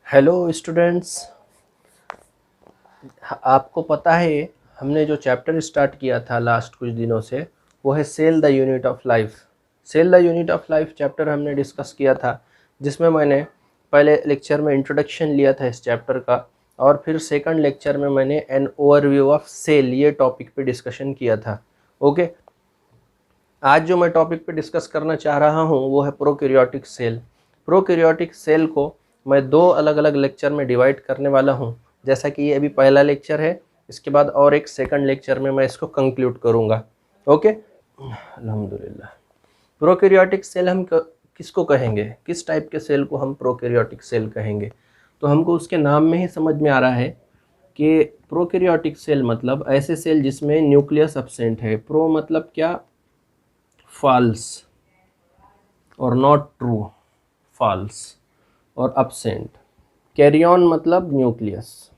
Hello students, आपको पता है हमने जो चैप्टर स्टार्ट किया था लास्ट कुछ दिनों से वो है cell the unit of life. Cell the unit of life chapter हमने डिस्कस किया था, जिसमें मैंने पहले लेक्चर में इंट्रोडक्शन लिया था इस चैप्टर का, और फिर सेकंड लेक्चर में मैंने एन ओवरव्यू ऑफ सेल ये टॉपिक पे डिस्कशन किया था। ओके, आज जो मैं टॉपिक पे डिस्कस करना चाह रहा हूँ वो है प्रोकैरियोटिक सेल। प्रोकैरियोटिक सेल को मैं दो अलग अलग लेक्चर में डिवाइड करने वाला हूँ। जैसा कि ये अभी पहला लेक्चर है, इसके बाद और एक सेकंड लेक्चर में मैं इसको कंक्लूड करूँगा। ओके, अल्हम्दुलिल्लाह। प्रोकैरियोटिक सेल हम किसको कहेंगे, किस टाइप के सेल को हम प्रोकैरियोटिक सेल कहेंगे? तो हमको उसके नाम में ही समझ में आ रहा है कि प्रोकैरियोटिक सेल मतलब ऐसे सेल जिसमें न्यूक्लियस एब्सेंट है। प्रो मतलब क्या? फॉल्स, और नॉट ट्रू, फॉल्स और एब्सेंट। कैरियन मतलब न्यूक्लियस।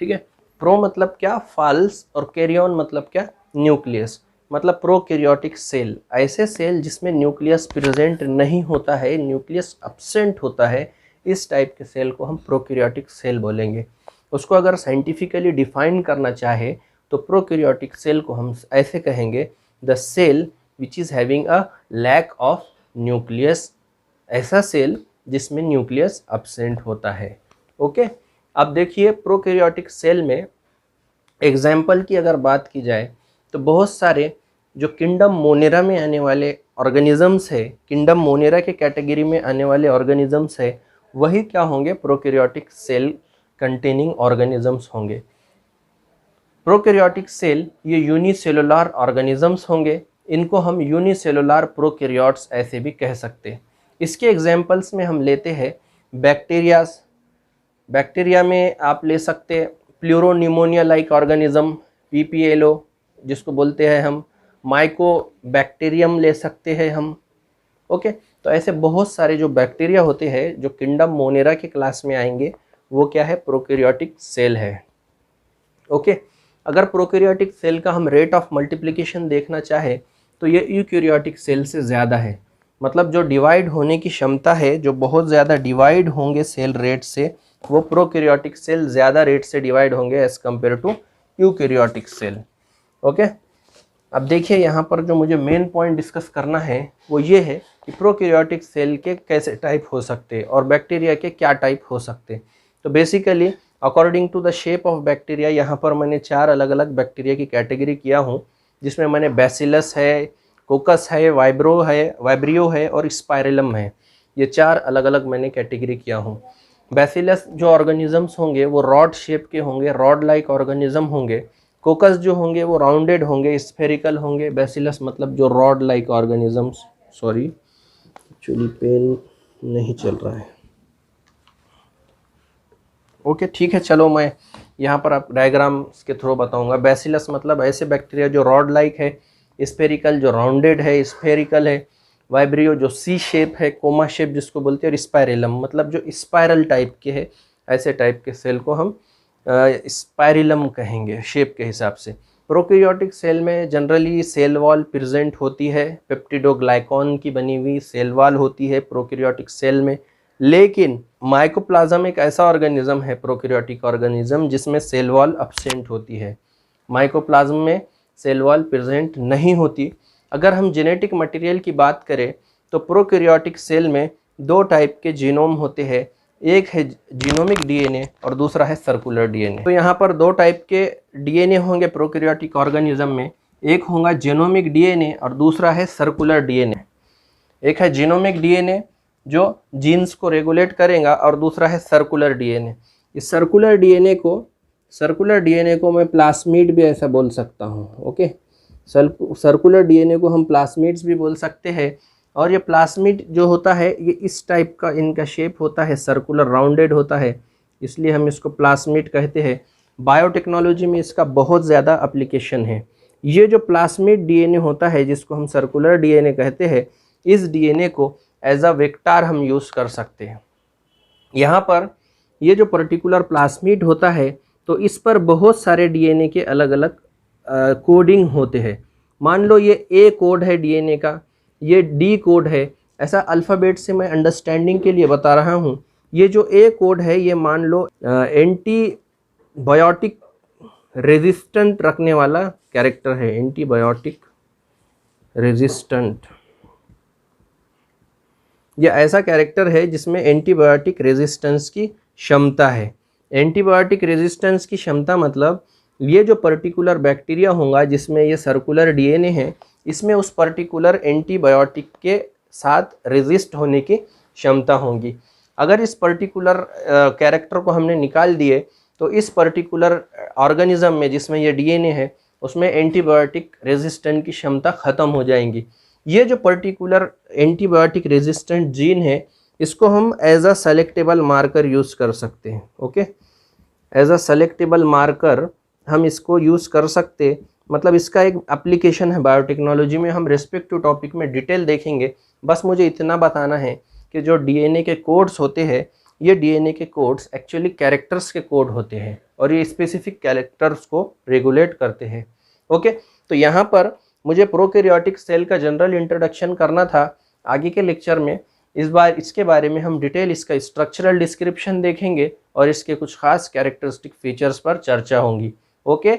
ठीक है, प्रो मतलब क्या? फॉल्स, और कैरियन मतलब क्या? न्यूक्लियस। मतलब प्रोकैरियोटिक सेल ऐसे सेल जिसमें न्यूक्लियस प्रेजेंट नहीं होता है, न्यूक्लियस एब्सेंट होता है, इस टाइप के सेल को हम प्रोकैरियोटिक सेल बोलेंगे। उसको अगर साइंटिफिकली डिफाइन करना चाहे तो प्रोकैरियोटिक सेल को हम ऐसे कहेंगे, the cell which is having a lack of nucleus. ऐसा सेल जिसमें न्यूक्लियस एब्सेंट होता है। ओके, अब देखिए प्रोकैरियोटिक सेल में एग्जाम्पल की अगर बात की जाए तो बहुत सारे जो किंगडम मोनेरा में आने वाले ऑर्गेनिजम्स है, किंगडम मोनेरा के कैटेगरी में आने वाले ऑर्गेनिजम्स है, वही क्या होंगे? प्रोकैरियोटिक सेल कंटेनिंग ऑर्गेनिजम्स होंगे। प्रोकैरियोटिक सेल ये यूनिसेलुलर ऑर्गेनिजम्स होंगे। इनको हम यूनिसेलुलर प्रोकैरियोट्स ऐसे भी कह सकते हैं। इसके एग्जाम्पल्स में हम लेते हैं बैक्टीरियाज। बैक्टीरिया में आप ले सकते हैं प्लूरोनिमोनिया लाइक ऑर्गेनिज्म, पीपीएलओ जिसको बोलते हैं हम। माइकोबैक्टीरियम ले सकते हैं हम। ओके, तो ऐसे बहुत सारे जो बैक्टीरिया होते हैं जो किंगडम मोनेरा के क्लास में आएंगे, वो क्या है? प्रोकैरियोटिक सेल है। ओके, अगर प्रोकैरियोटिक सेल का हम रेट ऑफ मल्टीप्लिकेशन देखना चाहे तो ये यूकैरियोटिक सेल से ज़्यादा है। मतलब जो डिवाइड होने की क्षमता है, जो बहुत ज़्यादा डिवाइड होंगे सेल रेट से, वो प्रोकैरियोटिक सेल ज़्यादा रेट से डिवाइड होंगे as compare to eukaryotic cell. Okay, अब देखिए यहाँ पर जो मुझे मेन पॉइंट डिस्कस करना है वो ये है कि प्रोकैरियोटिक सेल के कैसे टाइप हो सकते हैं और बैक्टीरिया के क्या टाइप हो सकते हैं। तो basically according to the shape of bacteria, यहाँ पर मैंने 4 अलग अलग बैक्टीरिया की कैटेगरी किया हूँ, जिसमें मैंने बैसिलस है, कोकस है, वाइब्रियो है और स्पाइरलम है। ये 4 अलग अलग मैंने कैटेगरी किया हूँ। बैसिलस जो ऑर्गेनिजम्स होंगे वो रॉड शेप के होंगे, रॉड लाइक ऑर्गेनिज्म होंगे। कोकस जो होंगे वो राउंडेड होंगे, स्फेरिकल होंगे। बैसिलस मतलब जो rod like organisms, sorry actually pen नहीं चल रहा है। ओके, ठीक है, चलो मैं यहाँ पर आप डायग्राम्स के थ्रू बताऊंगा। बैसिलस मतलब ऐसे बैक्टीरिया जो रॉड लाइक है, स्फेरिकल जो राउंडेड है, स्फेरिकल है, वाइब्रियो जो सी शेप है, कोमा शेप जिसको बोलते हैं, और स्पाइरलम मतलब जो स्पाइरल टाइप के है, ऐसे टाइप के सेल को हम स्पाइरलम कहेंगे शेप के हिसाब से। प्रोकैरियोटिक सेल में जनरली सेल वॉल प्रेजेंट होती है, पेप्टिडोग्लाइकॉन की बनी हुई सेल वॉल होती है प्रोकैरियोटिक सेल में। लेकिन माइकोप्लाज्म एक ऐसा ऑर्गेनिज्म है, प्रोकैरियोटिक ऑर्गेनिज्म, जिसमें सेल वॉल एब्सेंट होती है। माइकोप्लाज्म में सेल वॉल प्रेजेंट नहीं होती। अगर हम जेनेटिक मटेरियल की बात करें तो प्रोकैरियोटिक सेल में 2 टाइप के जीनोम होते हैं। एक है जीनोमिक डीएनए और दूसरा है सर्कुलर डीएनए। तो यहाँ पर 2 टाइप के डीएनए होंगे प्रोकैरियोटिक ऑर्गेनिज्म में। एक होगा जीनोमिक डीएनए और दूसरा है सर्कुलर डीएनए। एक है जीनोमिक डीएनए जो जीन्स को रेगुलेट करेगा और दूसरा है सर्कुलर डीएनए। इस सर्कुलर डीएनए को मैं प्लास्मिड भी ऐसा बोल सकता हूँ। ओके, सर्कुलर डीएनए को हम प्लास्मिड्स भी बोल सकते हैं। और ये प्लास्मिड जो होता है ये इस टाइप का इनका शेप होता है, सर्कुलर राउंडेड होता है, इसलिए हम इसको प्लास्मिड कहते हैं। बायोटेक्नोलॉजी में इसका बहुत ज़्यादा एप्लीकेशन है। ये जो प्लास्मिड डीएनए होता है जिसको हम सर्कुलर डीएनए कहते हैं, इस डीएनए को एज अ वेक्टर हम यूज़ कर सकते हैं। यहाँ पर ये जो पर्टिकुलर प्लास्मिड होता है तो इस पर बहुत सारे डीएनए के अलग अलग कोडिंग होते हैं। मान लो ये ए कोड है डीएनए का, ये डी कोड है, ऐसा अल्फ़ाबेट से मैं अंडरस्टैंडिंग के लिए बता रहा हूँ। ये जो ए कोड है ये मान लो एंटीबायोटिक रेजिस्टेंट रखने वाला कैरेक्टर है, एंटीबायोटिक रेजिस्टेंट। ये ऐसा कैरेक्टर है जिसमें एंटीबायोटिक रेजिस्टेंस की क्षमता है। एंटीबायोटिक रेजिस्टेंस की क्षमता मतलब ये जो पर्टिकुलर बैक्टीरिया होगा जिसमें ये सर्कुलर डीएनए है, इसमें उस पर्टिकुलर एंटीबायोटिक के साथ रेजिस्ट होने की क्षमता होगी। अगर इस पर्टिकुलर कैरेक्टर को हमने निकाल दिए तो इस पर्टिकुलर ऑर्गेनिज्म में जिसमें ये डीएनए है उसमें एंटीबायोटिक रेजिस्टेंट की क्षमता ख़त्म हो जाएंगी। ये जो पर्टिकुलर एंटीबायोटिक रेजिस्टेंट जीन है इसको हम as a selectable marker use कर सकते हैं। Okay, as a selectable marker हम इसको यूज़ कर सकते, मतलब इसका एक एप्लीकेशन है बायोटेक्नोलॉजी में, हम रेस्पेक्टिव टॉपिक में डिटेल देखेंगे। बस मुझे इतना बताना है कि जो डीएनए के कोड्स होते हैं ये डीएनए के कोड्स एक्चुअली कैरेक्टर्स के कोड होते हैं और ये स्पेसिफिक कैरेक्टर्स को रेगुलेट करते हैं। ओके, तो यहाँ पर मुझे प्रोकैरियोटिक सेल का जनरल इंट्रोडक्शन करना था। आगे के लेक्चर में इस बार इसके बारे में हम डिटेल इसका स्ट्रक्चरल डिस्क्रिप्शन देखेंगे और इसके कुछ खास कैरेक्टरिस्टिक फीचर्स पर चर्चा होंगी। ओके,